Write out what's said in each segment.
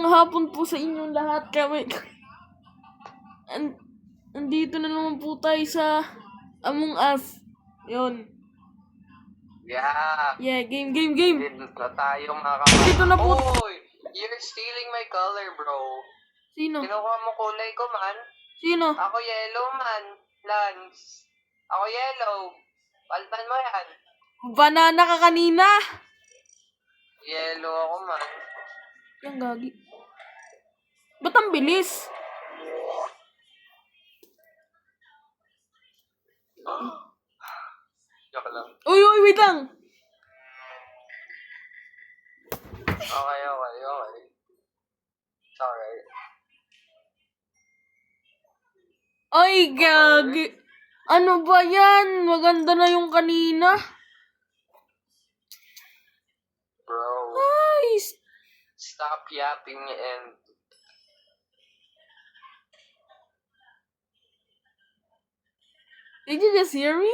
Hapon po sa inyong lahat. Andito na naman po tayo sa Among Us. Yun. Yeah, game. dito na tayo mga kapatid. Dito na po. Oy, you're stealing my color, bro. Sino? Kinuha mo kulay ko, man. Sino? Ako yellow, man. Lance. Ako yellow. Paltan mo yan. Banana ka kanina. Yellow ako, man. Yung gagi. Ba't ang bilis? Joke lang. Uy, wait lang. Okay. Sorry. Ay, gagi. Ano ba yan? Maganda na yung kanina. Bro, Ay, stop yapping and... did you just hear me?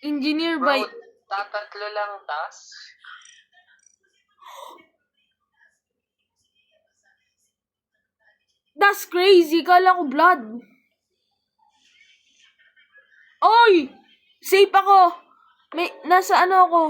Engineer Bro, by... tatatlo lang task. That's crazy. Kala ko blood. Oy! Safe ako. Nasa ano ako?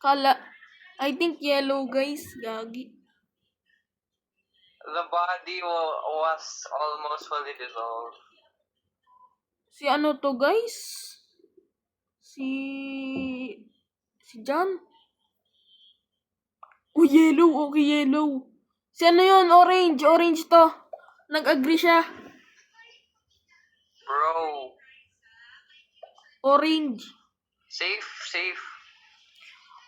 I think yellow, guys. Gagi. The body was almost fully dissolved. Si ano to, guys? Si John? Oh, yellow. Okay, yellow. Si ano yun? Orange. Orange to. Nag-agree siya. Bro. Orange. Safe.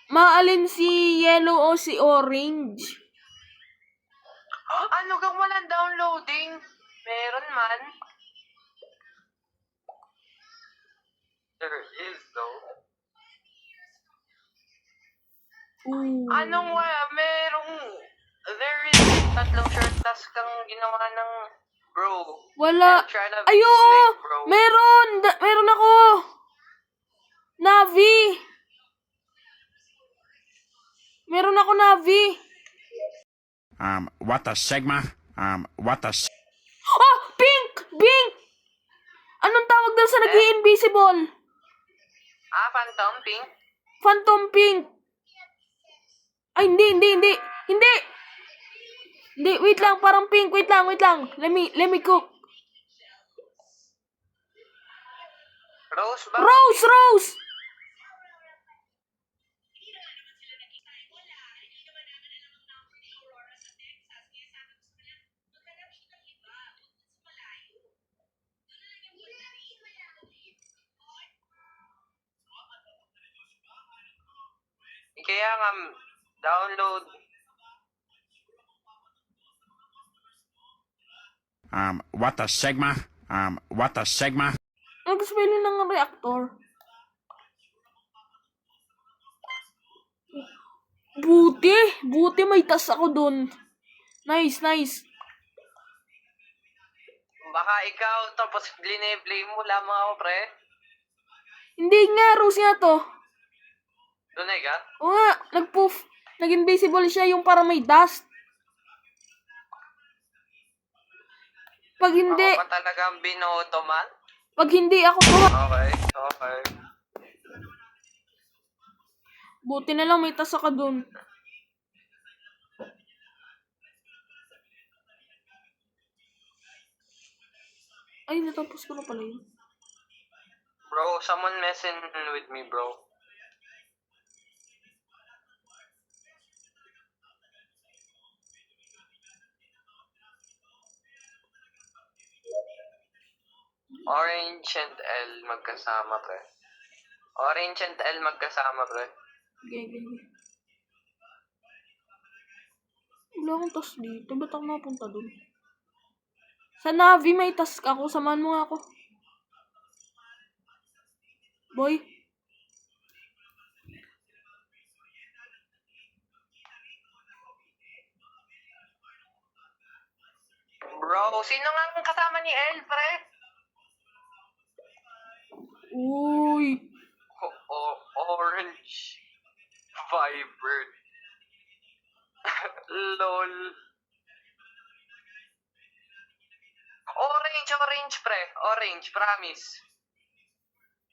Maalin si yellow o si orange? Ano kang walang downloading? Meron man. There is though. Ooh. Anong wala? There is tatlong short task kang ginawa ng bro. Wala. Try na Ayo! slick, bro. Meron ako! Navi! Meron ako Navi! What a Sigma? What a... Oh! Pink! Anong tawag doon sa nag-i-invisible? Phantom pink? Phantom pink! Ay, hindi! Hindi, wait lang, parang pink, wait lang. Let me cook. Rose ba? Rose! Kaya nga, download. What a Sigma? What a Sigma? Nag-spelling ng reactor. Buti may tas ako dun. Nice. Baka ikaw, tapos blame mo lamang ako, pre. Hindi nga, Rose nga to. Dunay ka? Oo nga, nag-poof. Nag-invisible siya yung parang may dust. Pag hindi, Ako pa talagang binoto, man. pag hindi ako to. Okay. Buti na lang may tas ako dun. Ay, natapos ko na pala yun. Bro, someone messing with me, bro. Orange and L magkasama, pre. Okay. Wala akong tas dito. Ba't ako napunta dun? Sa Navi may task ako. Samahan mo nga ako. Boy. Bro, sino nga ang kasama ni El, pre? Uy. Orange. Vibrant. Lol. Orange, pre. Orange, promise.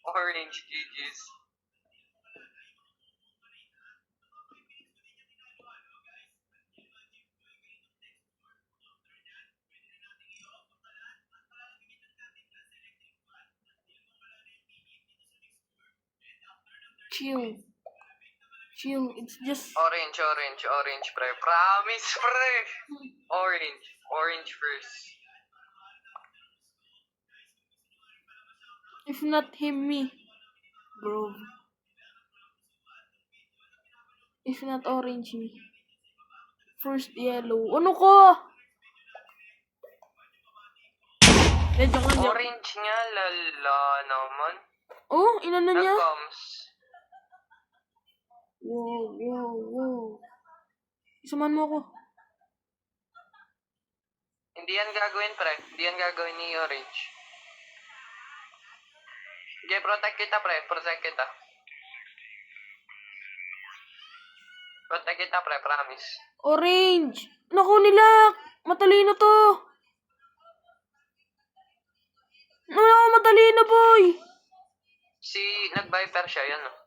Orange, GG's. Chill. Chill. It's just... Orange, pre. Promise, pre. Orange first. If not him, me. Bro. If not orange, me. First yellow. Ano ko? Medyo nga niya. Orange nga, lala naman. Oh, inano niya? Nag-coms. Wow. Isuman mo ako. Hindi yan gagawin, pre. Hindi yan gagawin ni Orange. Okay, protect kita, pre. Protect kita. Protect kita, pre. Promise. Orange! Naku nila! Matalino to! No, matalino, boy! Si nag-viper siya, yan, oh.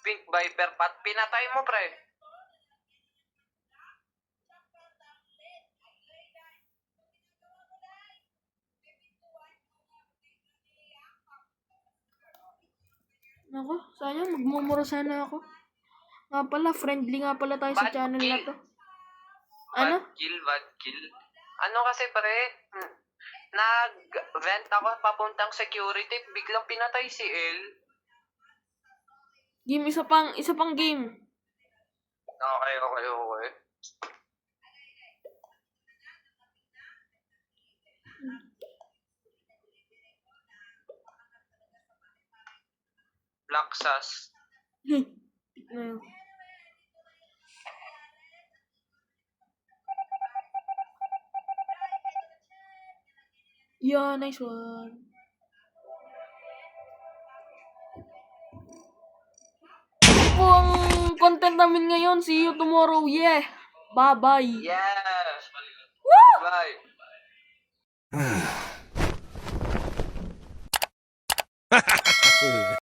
Pink viper pat. Pinatay mo, pre. Naku, sayang. Magmumura sana ako. Nga pala, friendly nga pala tayo sa Bad channel na kill. to. Ano? Bad kill. Ano kasi, pre? Nag-vent ako papuntang security. Biglang pinatay si El. Game, isa pang game. Okay. Black Sus. Ayun. Yeah, nice one. Ito po ang content namin ngayon. See you tomorrow. Yeah. Bye-bye. Yeah. Woo! Bye.